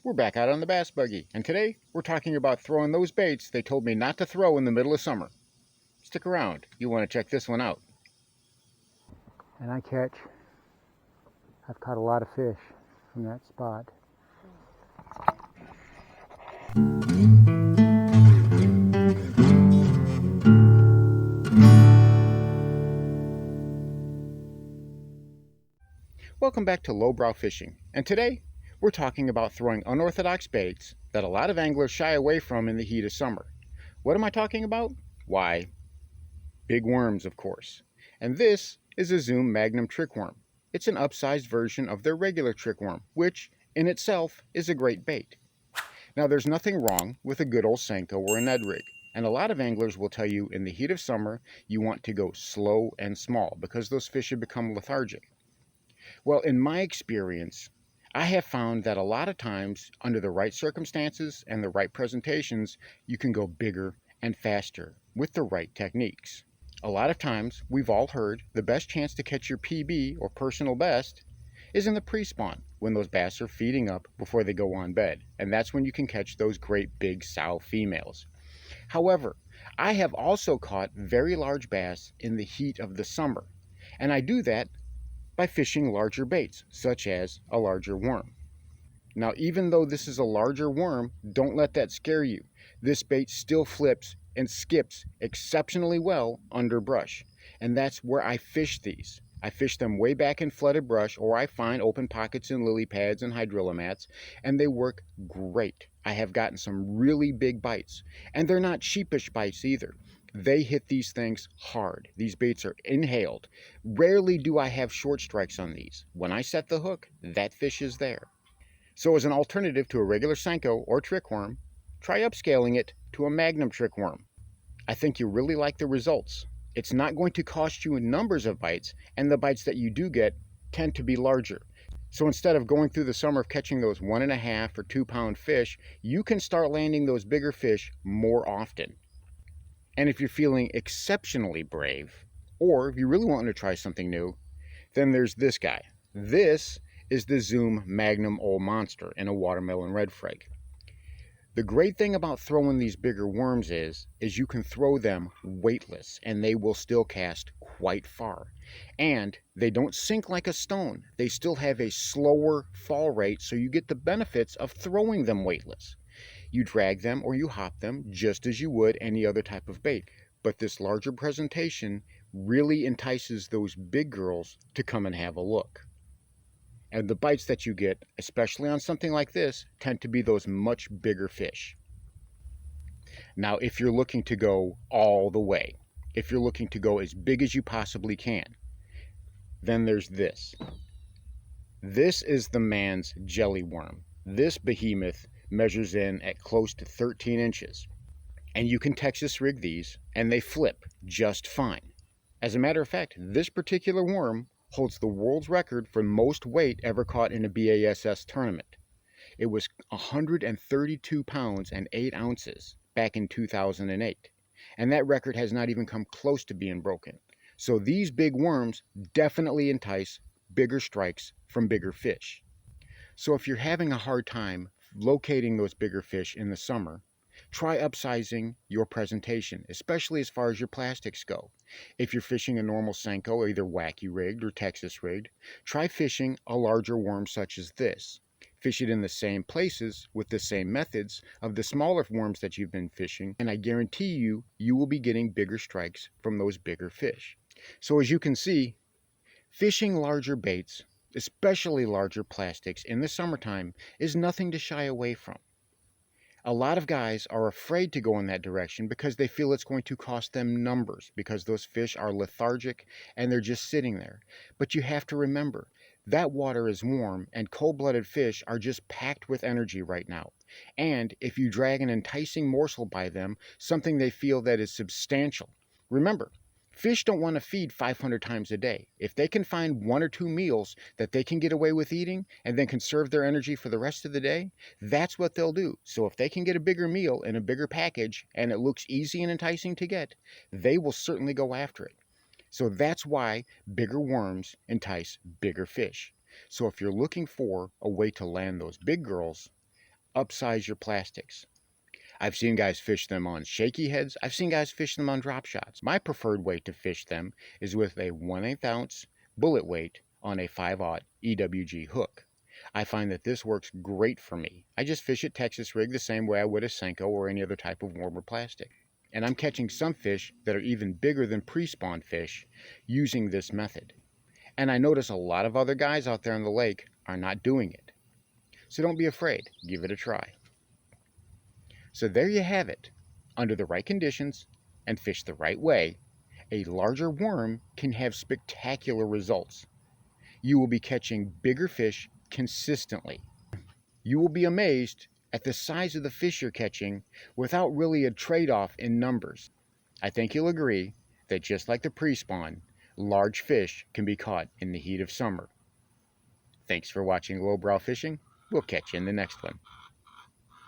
We're back out on the bass buggy, and today we're talking about throwing those baits they told me not to throw in the middle of summer. Stick around, you want to check this one out. And I've caught a lot of fish from that spot. Welcome back to Lowbrow Fishing, and today we're talking about throwing unorthodox baits that a lot of anglers shy away from in the heat of summer. What am I talking about? Why, big worms, of course. And this is a Zoom Magnum trick worm. It's an upsized version of their regular trick worm, which in itself is a great bait. Now, there's nothing wrong with a good old Senko or a Ned rig, and a lot of anglers will tell you in the heat of summer you want to go slow and small because those fish have become lethargic. Well, in my experience, I have found that a lot of times, under the right circumstances and the right presentations, you can go bigger and faster with the right techniques. A lot of times, we've all heard the best chance to catch your PB or personal best is in the pre-spawn, when those bass are feeding up before they go on bed, and that's when you can catch those great big sow females. However, I have also caught very large bass in the heat of the summer, and I do that by fishing larger baits, such as a larger worm. Now, even though this is a larger worm, don't let that scare you. This bait still flips and skips exceptionally well under brush, and that's where I fish these. I fish them way back in flooded brush, or I find open pockets in lily pads and hydrilla and they work great. I have gotten some really big bites, and they're not sheepish bites either. They hit these things hard. These baits are inhaled. Rarely do I have short strikes on these. When I set the hook, that fish is there. So as an alternative to a regular Senko or trick worm, try upscaling it to a Magnum trick worm. I think you really like the results. It's not going to cost you in numbers of bites, and the bites that you do get tend to be larger. So instead of going through the summer of catching those 1.5 or 2 pound fish, you can start landing those bigger fish more often. And if you're feeling exceptionally brave, or if you really want to try something new, then there's this guy. This is the Zoom Magnum Old Monster in a watermelon red frag. The great thing about throwing these bigger worms is you can throw them weightless and they will still cast quite far. And they don't sink like a stone. They still have a slower fall rate, so you get the benefits of throwing them weightless. You drag them or you hop them just as you would any other type of bait. But this larger presentation really entices those big girls to come and have a look. And the bites that you get, especially on something like this, tend to be those much bigger fish. Now, if you're looking to go all the way, if you're looking to go as big as you possibly can, then there's this. This is the man's jelly worm. This behemoth measures in at close to 13 inches. And you can Texas rig these, and they flip just fine. As a matter of fact, this particular worm holds the world's record for most weight ever caught in a BASS tournament. It was 132 pounds and 8 ounces back in 2008, and that record has not even come close to being broken. So these big worms definitely entice bigger strikes from bigger fish. So if you're having a hard time locating those bigger fish in the summer, try upsizing your presentation, especially as far as your plastics go. If you're fishing a normal Senko, either wacky rigged or Texas rigged, try fishing a larger worm such as this. Fish it in the same places with the same methods of the smaller worms that you've been fishing, and I guarantee you, you will be getting bigger strikes from those bigger fish. So as you can see, fishing larger baits, especially larger plastics in the summertime, is nothing to shy away from. A lot of guys are afraid to go in that direction because they feel it's going to cost them numbers, because those fish are lethargic and they're just sitting there. But you have to remember, that water is warm and cold-blooded fish are just packed with energy right now. And if you drag an enticing morsel by them, something they feel that is substantial. Remember, fish don't want to feed 500 times a day. If they can find 1 or 2 meals that they can get away with eating and then conserve their energy for the rest of the day, that's what they'll do. So if they can get a bigger meal in a bigger package and it looks easy and enticing to get, they will certainly go after it. So that's why bigger worms entice bigger fish. So if you're looking for a way to land those big girls, upsize your plastics. I've seen guys fish them on shaky heads. I've seen guys fish them on drop shots. My preferred way to fish them is with a 1/8 ounce bullet weight on a 5/0 EWG hook. I find that this works great for me. I just fish at Texas rig the same way I would a Senko or any other type of warmer plastic. And I'm catching some fish that are even bigger than pre-spawn fish using this method. And I notice a lot of other guys out there in the lake are not doing it. So don't be afraid, give it a try. So there you have it. Under the right conditions and fished the right way, a larger worm can have spectacular results. You will be catching bigger fish consistently. You will be amazed at the size of the fish you're catching without really a trade-off in numbers. I think you'll agree that just like the pre-spawn, large fish can be caught in the heat of summer. Thanks for watching Lowbrow Fishing. We'll catch you in the next one.